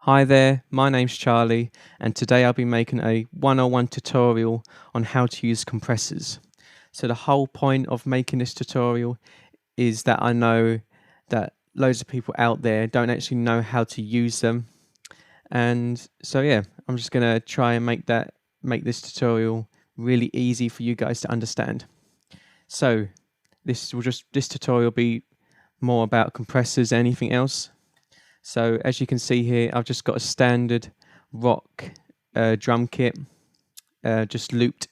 Hi there, my name's Charlie, and today I'll be making a 101 tutorial on how to use compressors. So the whole point of making this tutorial is that I know that loads of people out there don't actually know how to use them. And so yeah, I'm just gonna try and make this tutorial really easy for you guys to understand. So this tutorial will be more about compressors than anything else. So as you can see here, I've just got a standard rock drum kit, just looped,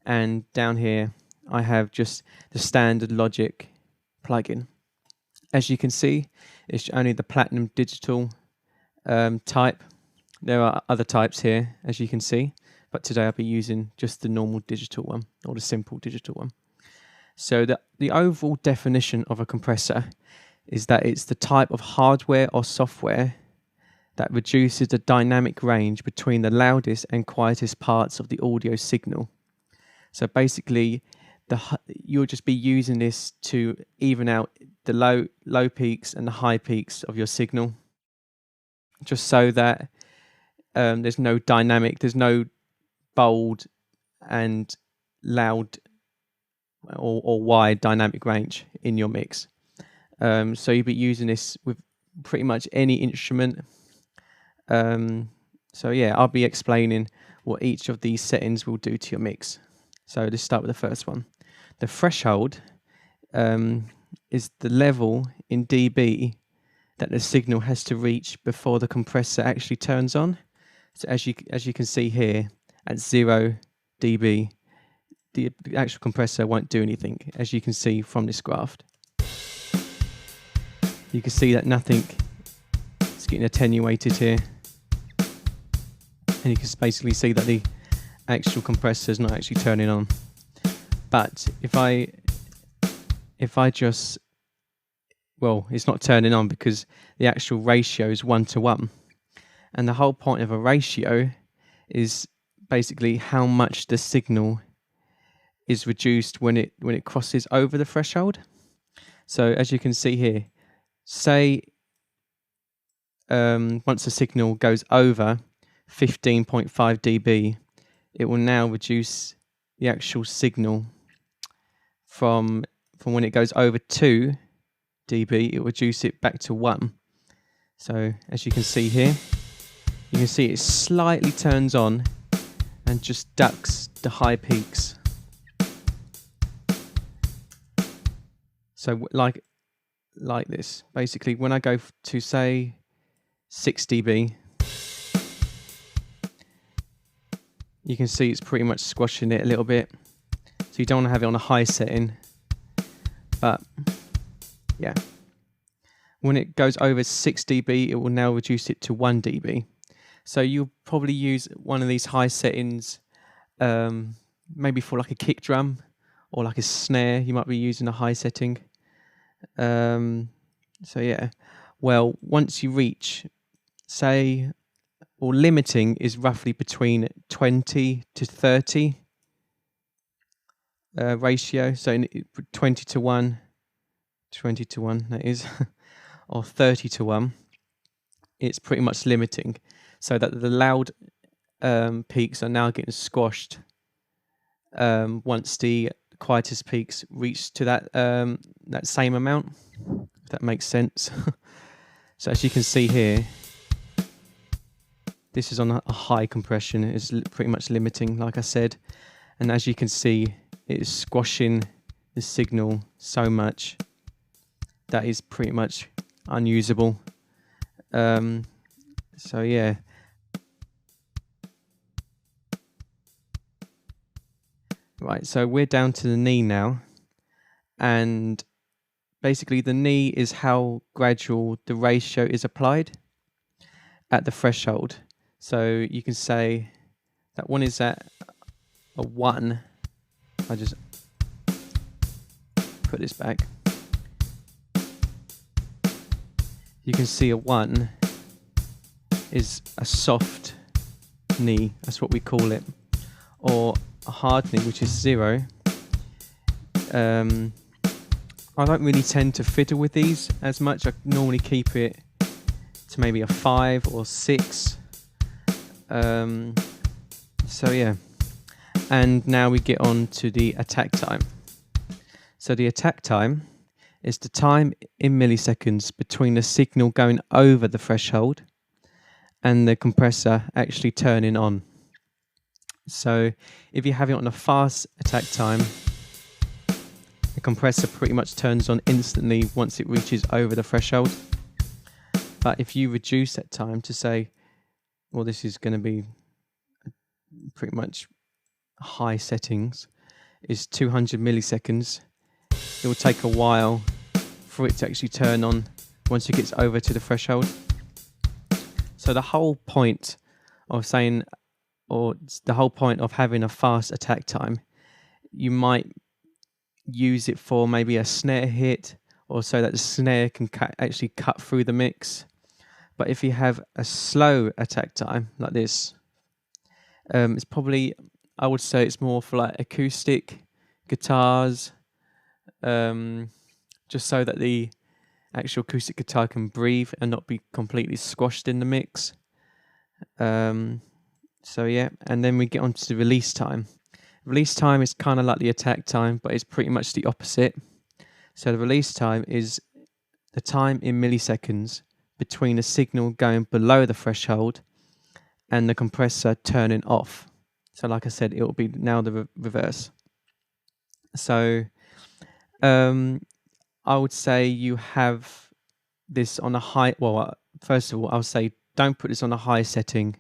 and down here I have just the standard Logic plugin. As you can see, it's only the platinum digital type. There are other types here, as you can see, but today I'll be using just the normal digital one, or the simple digital one. So the overall definition of a compressor is that it's the type of hardware or software that reduces the dynamic range between the loudest and quietest parts of the audio signal. So basically, you'll just be using this to even out the low peaks and the high peaks of your signal, just so that there's no bold and loud or wide dynamic range in your mix. So you'll be using this with pretty much any instrument. So yeah, I'll be explaining what each of these settings will do to your mix. So let's start with the first one. The threshold is the level in dB that the signal has to reach before the compressor actually turns on. So as you can see here, at 0 dB, the actual compressor won't do anything, as you can see from this graph. You can see that nothing is getting attenuated here, and you can basically see that the actual compressor is not actually turning on. But if I just, well, it's not turning on because the actual ratio is 1:1, and the whole point of a ratio is basically how much the signal is reduced when it crosses over the threshold. So as you can see here, say once the signal goes over 15.5 dB, it will now reduce the actual signal from when it goes over 2 dB, it will reduce it back to 1. So as you can see here, you can see it slightly turns on and just ducks the high peaks. So like this, basically when I go to say 6 dB, you can see it's pretty much squashing it a little bit. So you don't want to have it on a high setting, but yeah. When it goes over 6 dB, it will now reduce it to 1 dB. So you'll probably use one of these high settings, maybe for like a kick drum or like a snare. You might be using a high setting. So yeah, well, once you reach, say, or limiting is roughly between 20 to 30 ratio. So 20:1 that is, or 30:1. It's pretty much limiting, so that the loud peaks are now getting squashed once the quietest peaks reach to that same amount, if that makes sense. So as you can see here, this is on a high compression. It's pretty much limiting, like I said, and as you can see, it is squashing the signal so much that is pretty much unusable. So yeah. Right, so we're down to the knee now, and basically the knee is how gradual the ratio is applied at the threshold. So you can say that one is at a 1. I just put this back. You can see a 1 is a soft knee, that's what we call it, or a hard knee, which is 0. I don't really tend to fiddle with these as much. I normally keep it to maybe a 5 or 6. So yeah, and now we get on to the attack time. So the attack time is the time in milliseconds between the signal going over the threshold and the compressor actually turning on. So if you have it on a fast attack time, the compressor pretty much turns on instantly once it reaches over the threshold. But if you reduce that time to say, well, this is going to be pretty much high settings, is 200 milliseconds, it will take a while for it to actually turn on once it gets over to the threshold. So the whole point of saying, or the whole point of having a fast attack time, you might use it for maybe a snare hit, or so that the snare can actually cut through the mix. But if you have a slow attack time like this, it's probably, I would say it's more for like acoustic guitars, just so that the actual acoustic guitar can breathe and not be completely squashed in the mix. So yeah, and then we get on to the release time. Release time is kind of like the attack time, but it's pretty much the opposite. So the release time is the time in milliseconds between the signal going below the threshold and the compressor turning off. So like I said, it will be now the reverse. So I would say you have this on a high, well, first of all, I'll say don't put this on a high setting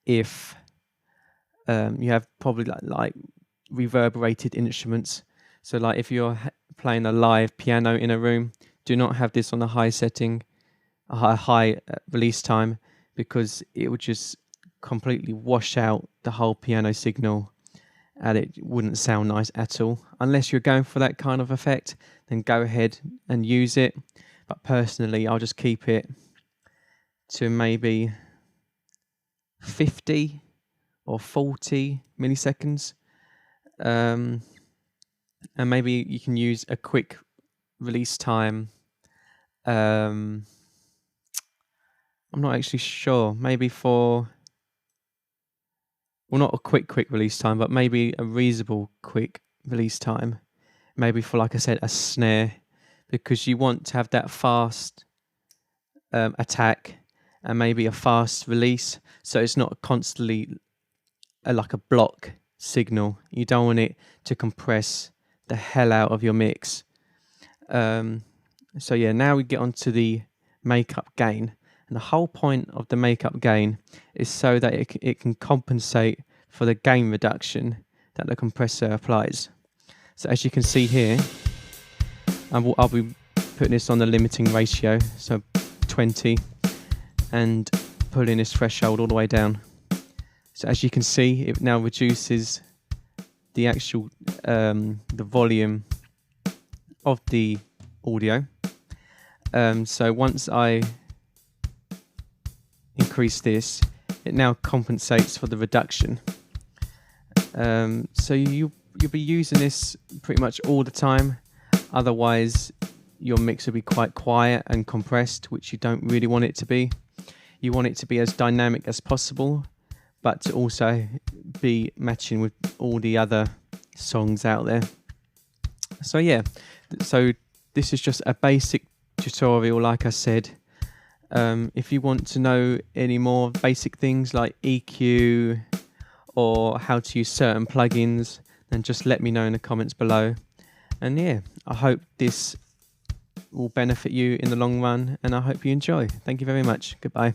if you have probably like reverberated instruments. So like if you're playing a live piano in a room, do not have this on a high setting, a high release time, because it would just completely wash out the whole piano signal and it wouldn't sound nice at all. Unless you're going for that kind of effect, then go ahead and use it. But personally, I'll just keep it to maybe 50 or 40 milliseconds. And maybe you can use a quick release time. I'm not actually sure. Maybe for, well, not a quick release time, but maybe a reasonable quick release time. Maybe for, like I said, a snare, because you want to have that fast attack and maybe a fast release, so it's not constantly like a block signal. You don't want it to compress the hell out of your mix. So yeah, now we get on to the makeup gain. And the whole point of the makeup gain is so that it can compensate for the gain reduction that the compressor applies. So as you can see here, I'll be putting this on the limiting ratio, so 20, and pulling this threshold all the way down. So as you can see, it now reduces the actual the volume of the audio. So once I increase this, it now compensates for the reduction. So you'll be using this pretty much all the time. Otherwise, your mix will be quite quiet and compressed, which you don't really want it to be. You want it to be as dynamic as possible, but to also be matching with all the other songs out there. So yeah, so this is just a basic tutorial, like I said. If you want to know any more basic things like EQ or how to use certain plugins, then just let me know in the comments below. And yeah, I hope this will benefit you in the long run, and I hope you enjoy. Thank you very much. Goodbye.